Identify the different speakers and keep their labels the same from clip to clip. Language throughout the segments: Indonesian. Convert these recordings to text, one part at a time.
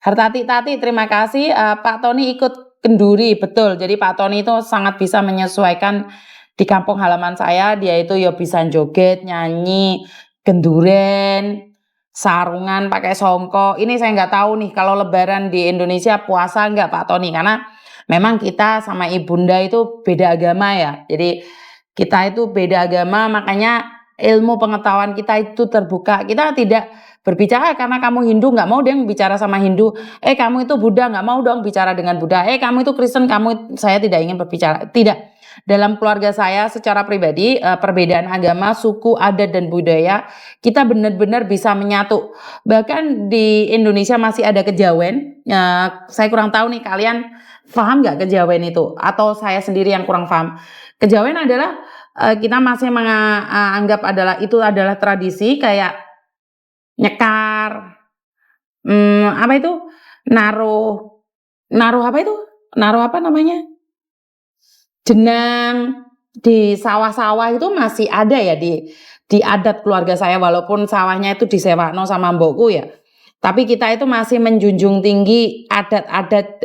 Speaker 1: Hartati-tati, terima kasih. Pak Tony ikut kenduri, betul. Jadi Pak Tony itu sangat bisa menyesuaikan di kampung halaman saya. Dia itu ya bisa joget, nyanyi, genduren, sarungan, pakai songkok. Ini saya nggak tahu nih kalau Lebaran di Indonesia puasa nggak Pak Tony, karena memang kita sama ibunda itu beda agama ya. Jadi kita itu beda agama, makanya ilmu pengetahuan kita itu terbuka. Kita tidak berbicara karena kamu Hindu nggak mau dong bicara sama Hindu, kamu itu Buddha nggak mau dong bicara dengan Buddha, kamu itu Kristen, saya tidak ingin berbicara, tidak. Dalam keluarga saya secara pribadi, perbedaan agama, suku, adat dan budaya kita benar-benar bisa menyatu. Bahkan di Indonesia masih ada kejawen. Saya kurang tahu nih kalian paham nggak kejawen itu, atau saya sendiri yang kurang paham. Kejawen adalah kita masih menganggap itu adalah tradisi kayak nyekar, apa itu, naruh naruh apa itu, naruh apa namanya, jenang di sawah-sawah itu masih ada ya di adat keluarga saya, walaupun sawahnya itu disewakno sama mbokku ya, tapi kita itu masih menjunjung tinggi adat-adat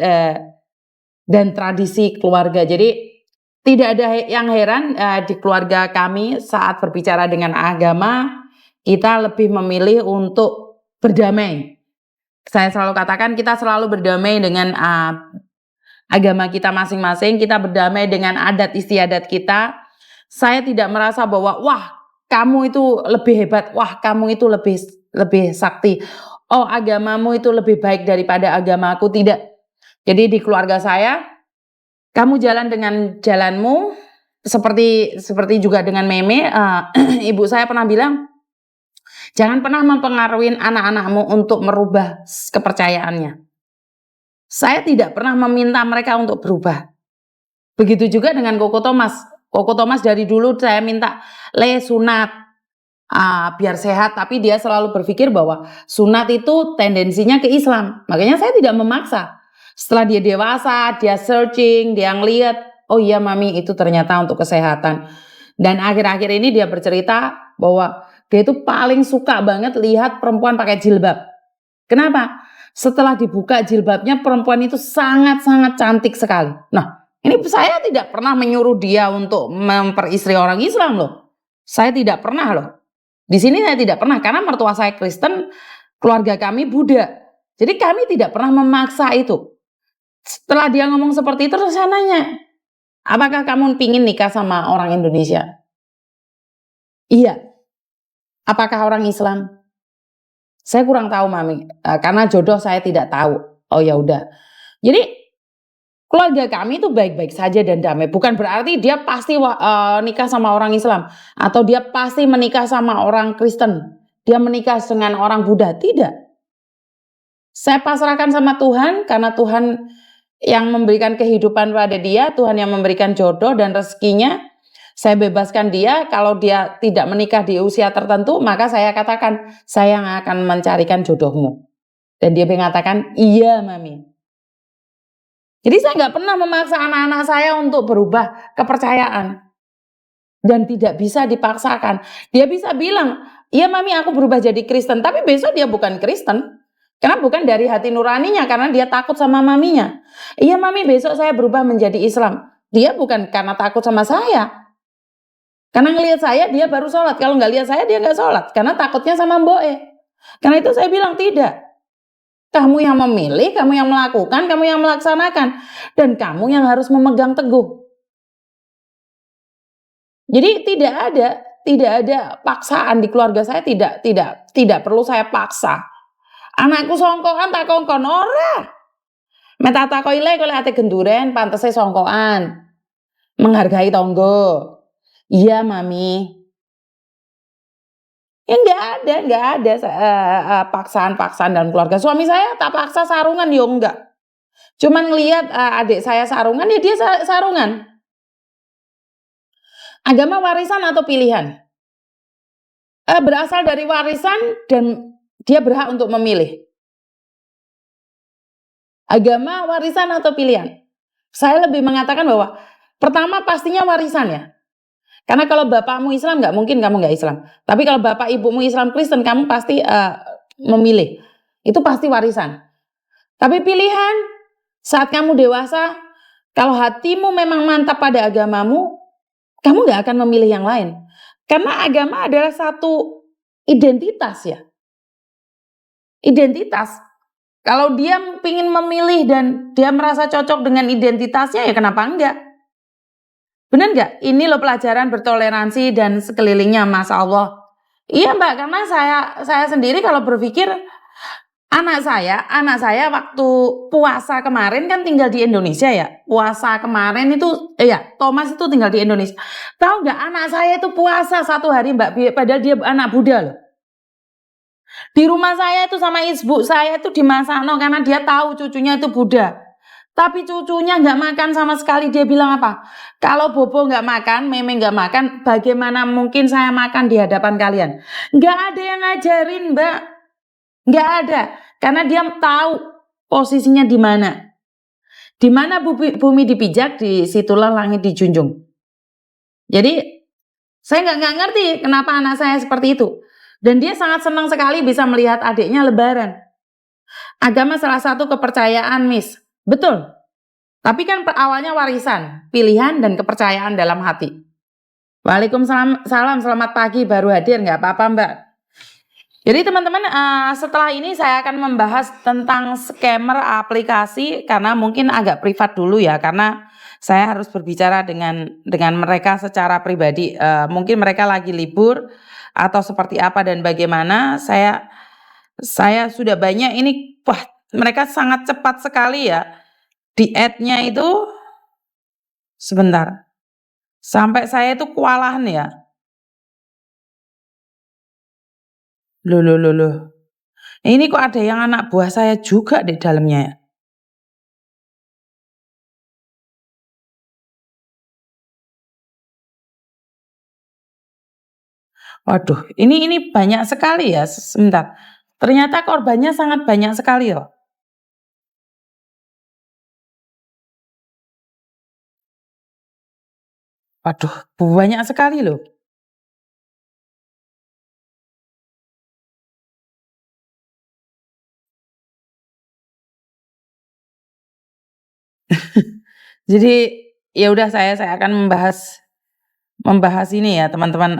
Speaker 1: dan tradisi keluarga. Jadi tidak ada yang heran di keluarga kami saat berbicara dengan agama kita lebih memilih untuk berdamai. Saya selalu katakan kita selalu berdamai dengan agama kita masing-masing, kita berdamai dengan adat istiadat kita. Saya tidak merasa bahwa wah kamu itu lebih hebat, wah kamu itu lebih sakti, oh agamamu itu lebih baik daripada agamaku, tidak. Jadi di keluarga saya, kamu jalan dengan jalanmu, seperti juga dengan Meme. Ibu saya pernah bilang, jangan pernah mempengaruhi anak-anakmu untuk merubah kepercayaannya. Saya tidak pernah meminta mereka untuk berubah. Begitu juga dengan Koko Thomas. Koko Thomas dari dulu saya minta sunat biar sehat, tapi dia selalu berpikir bahwa sunat itu tendensinya ke Islam. Makanya saya tidak memaksa. Setelah dia dewasa, dia searching, dia ngeliat, oh iya mami itu ternyata untuk kesehatan. Dan akhir-akhir ini dia bercerita bahwa dia itu paling suka banget lihat perempuan pakai jilbab. Kenapa? Setelah dibuka jilbabnya, perempuan itu sangat-sangat cantik sekali. Nah, ini saya tidak pernah menyuruh dia untuk memperistri orang Islam loh. Saya tidak pernah loh. Di sini saya tidak pernah, karena mertua saya Kristen, keluarga kami Buddha. Jadi kami tidak pernah memaksa itu. Setelah dia ngomong seperti itu, terus saya nanya, apakah kamu pingin nikah sama orang Indonesia? Iya. Apakah orang Islam? Saya kurang tahu mami, karena jodoh saya tidak tahu. Oh ya udah. Jadi keluarga kami itu baik-baik saja dan damai. Bukan berarti dia pasti nikah sama orang Islam, atau dia pasti menikah sama orang Kristen, dia menikah dengan orang Buddha. Tidak. Saya pasrahkan sama Tuhan, karena Tuhan yang memberikan kehidupan pada dia, Tuhan yang memberikan jodoh dan rezekinya. Saya bebaskan dia. Kalau dia tidak menikah di usia tertentu, maka saya katakan, saya yang akan mencarikan jodohmu. Dan dia mengatakan, iya mami. Jadi saya nggak pernah memaksa anak-anak saya untuk berubah kepercayaan. Dan tidak bisa dipaksakan. Dia bisa bilang, iya mami aku berubah jadi Kristen, tapi besok dia bukan Kristen. Karena bukan dari hati nuraninya, karena dia takut sama maminya. Iya mami besok saya berubah menjadi Islam. Dia bukan karena takut sama saya. Karena ngelihat saya dia baru sholat. Kalau nggak lihat saya dia nggak sholat. Karena takutnya sama Mboe. Karena itu saya bilang tidak. Kamu yang memilih, kamu yang melakukan, kamu yang melaksanakan. Dan kamu yang harus memegang teguh. Jadi tidak ada paksaan di keluarga saya, tidak perlu saya paksa. Anakku songkokan tak kongkon ora. Metata koile kalau ate genduren pantese songkokan. Menghargai tonggo. Iya mami. Ya nggak ada paksaan-paksaan dalam keluarga. Suami saya tak paksa sarungan ya enggak. Cuman ngelihat adik saya sarungan ya dia sarungan. Agama warisan atau pilihan? Berasal dari warisan dan dia berhak untuk memilih. Agama warisan atau pilihan? Saya lebih mengatakan bahwa pertama pastinya warisan ya. Karena kalau bapakmu Islam nggak mungkin kamu nggak Islam. Tapi kalau bapak ibumu Islam Kristen kamu pasti memilih. Itu pasti warisan. Tapi pilihan saat kamu dewasa, kalau hatimu memang mantap pada agamamu, kamu nggak akan memilih yang lain. Karena agama adalah satu identitas ya. Identitas. Kalau dia ingin memilih dan dia merasa cocok dengan identitasnya, ya kenapa enggak? Benar nggak? Ini loh pelajaran bertoleransi dan sekelilingnya, Masya Allah. Iya Mbak, karena saya sendiri kalau berpikir anak saya waktu puasa kemarin kan tinggal di Indonesia ya. Puasa kemarin itu, ya Thomas itu tinggal di Indonesia. Tahu nggak anak saya itu puasa 1 hari Mbak, padahal dia anak Buddha loh. Di rumah saya itu sama ibu saya itu dimasakno karena dia tahu cucunya itu Buddha. Tapi cucunya nggak makan sama sekali. Dia bilang apa? Kalau Bobo nggak makan, Meme nggak makan, bagaimana mungkin saya makan di hadapan kalian? Nggak ada yang ngajarin Mbak. Nggak ada. Karena dia tahu posisinya di mana. Di mana bumi dipijak, di situlah langit dijunjung. Jadi saya nggak ngerti kenapa anak saya seperti itu. Dan dia sangat senang sekali bisa melihat adiknya lebaran. Agama salah satu kepercayaan, Miss. Betul. Tapi kan awalnya warisan, pilihan dan kepercayaan dalam hati. Waalaikumsalam, selamat pagi, baru hadir, nggak apa-apa Mbak. Jadi teman-teman, setelah ini saya akan membahas tentang scammer aplikasi karena mungkin agak privat dulu ya, karena saya harus berbicara dengan mereka secara pribadi. Mungkin mereka lagi libur atau seperti apa dan bagaimana. Saya sudah banyak ini, wah mereka sangat cepat sekali ya. Di add-nya itu sebentar. Sampai saya itu kewalahan ya. Loh. Ini kok ada yang anak buah saya juga di dalamnya ya. Waduh, ini banyak sekali ya. Sebentar. Ternyata korbannya sangat banyak sekali loh. Waduh, banyak sekali loh. Jadi ya udah saya akan membahas ini ya teman-teman,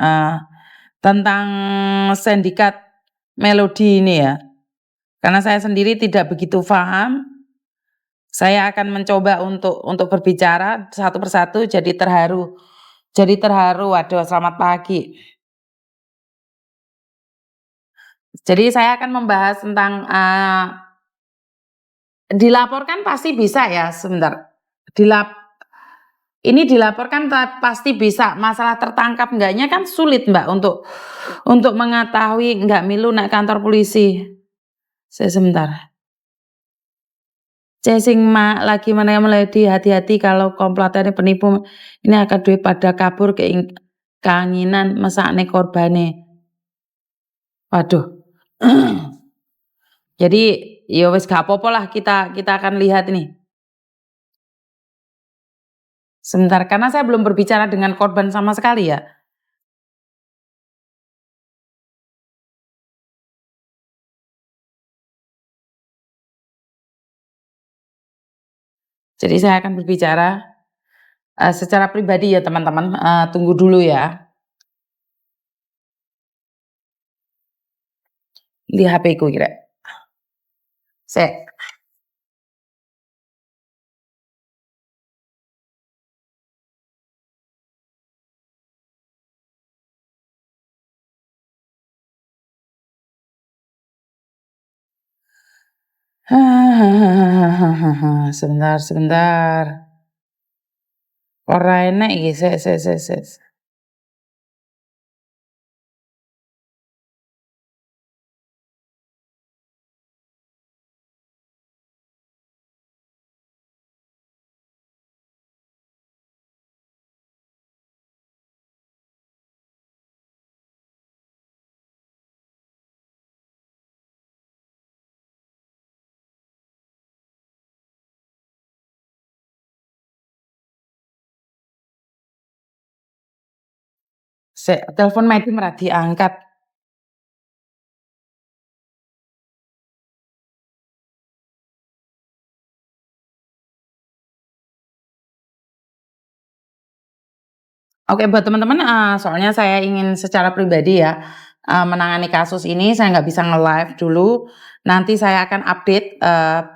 Speaker 1: tentang sindikat melodi ini ya. Karena saya sendiri tidak begitu paham, saya akan mencoba untuk berbicara satu persatu jadi terharu. Jadi terharu, waduh selamat pagi. Jadi saya akan membahas tentang, dilaporkan pasti bisa ya, sebentar. Ini dilaporkan pasti bisa, masalah tertangkap enggaknya kan sulit Mbak untuk mengetahui, enggak milu naik kantor polisi. Sebentar. Cesing lagi mana yang meledi, hati-hati kalau komplotannya penipu ini akan duit pada kabur keinginan mesakne korbane. Waduh. Jadi ya wis gak apa-apa lah kita akan lihat ini. Sebentar, karena saya belum berbicara dengan korban sama sekali ya. Jadi saya akan berbicara secara pribadi ya teman-teman, tunggu dulu ya. Di HP ku kira. Sek. Sebentar. Ora enak iki, sek. Sek, telepon Medi ora diangkat. Oke, buat teman-teman, soalnya saya ingin secara pribadi ya, menangani kasus ini, saya nggak bisa nge-live dulu. Nanti saya akan update,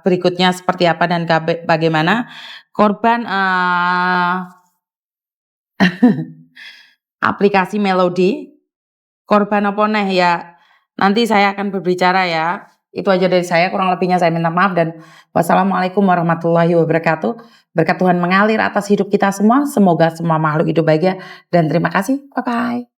Speaker 1: berikutnya seperti apa dan bagaimana. Korban, aplikasi Melody, korban apa neh ya, nanti saya akan berbicara ya. Itu aja dari saya, kurang lebihnya saya minta maaf dan wassalamualaikum warahmatullahi wabarakatuh. Berkat Tuhan mengalir atas hidup kita semua, semoga semua makhluk hidup bahagia dan terima kasih, bye-bye.